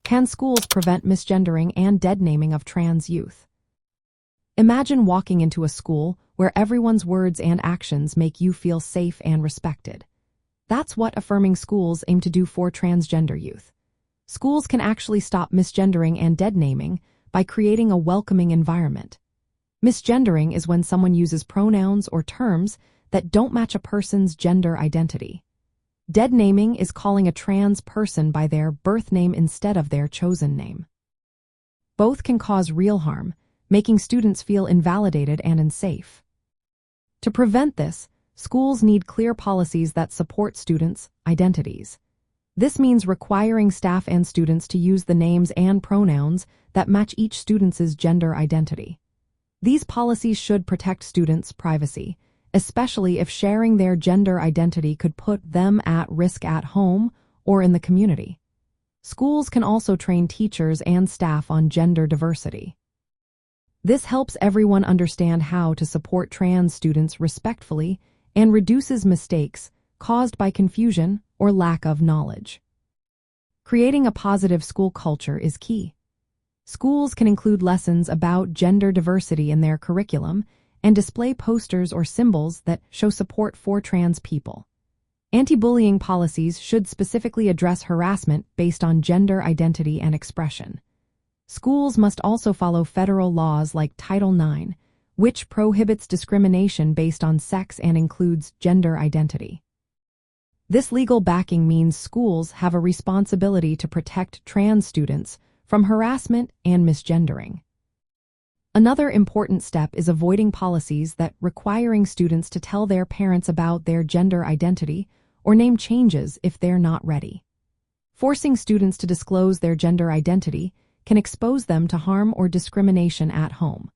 Can schools prevent misgendering and deadnaming of trans youth? Imagine walking into a school where everyone's words and actions make you feel safe and respected. That's what affirming schools aim to do for transgender youth. Schools can actually stop misgendering and deadnaming by creating a welcoming environment. Misgendering is when someone uses pronouns or terms that don't match a person's gender identity. Deadnaming is calling a trans person by their birth name instead of their chosen name. Both can cause real harm, making students feel invalidated and unsafe. To prevent this, schools need clear policies that support students' identities. This means requiring staff and students to use the names and pronouns that match each student's gender identity. These policies should protect students' privacy, especially if sharing their gender identity could put them at risk at home or in the community. Schools can also train teachers and staff on gender diversity. This helps everyone understand how to support trans students respectfully and reduces mistakes caused by confusion or lack of knowledge. Creating a positive school culture is key. Schools can include lessons about gender diversity in their curriculum and display posters or symbols that show support for trans people. Anti-bullying policies should specifically address harassment based on gender identity and expression. Schools must also follow federal laws like Title IX, which prohibits discrimination based on sex and includes gender identity. This legal backing means schools have a responsibility to protect trans students from harassment and misgendering. Another important step is avoiding policies that requiring students to tell their parents about their gender identity or name changes if they're not ready. Forcing students to disclose their gender identity can expose them to harm or discrimination at home.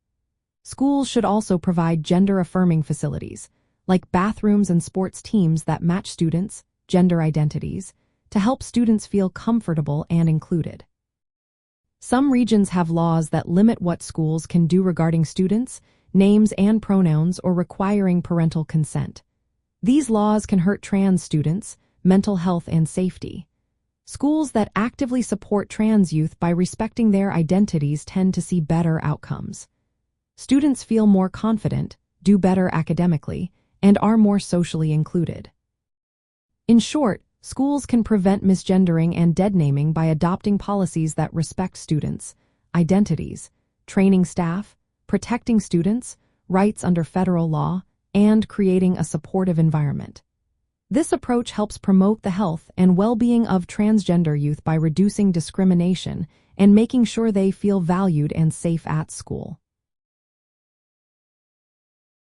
Schools should also provide gender-affirming facilities, like bathrooms and sports teams that match students' gender identities, to help students feel comfortable and included. Some regions have laws that limit what schools can do regarding students, names and pronouns, or requiring parental consent. These laws can hurt trans students' mental health and safety. Schools that actively support trans youth by respecting their identities tend to see better outcomes. Students feel more confident, do better academically, and are more socially included. In short, schools can prevent misgendering and deadnaming by adopting policies that respect students' identities, training staff, protecting students' rights under federal law, and creating a supportive environment. This approach helps promote the health and well-being of transgender youth by reducing discrimination and making sure they feel valued and safe at school.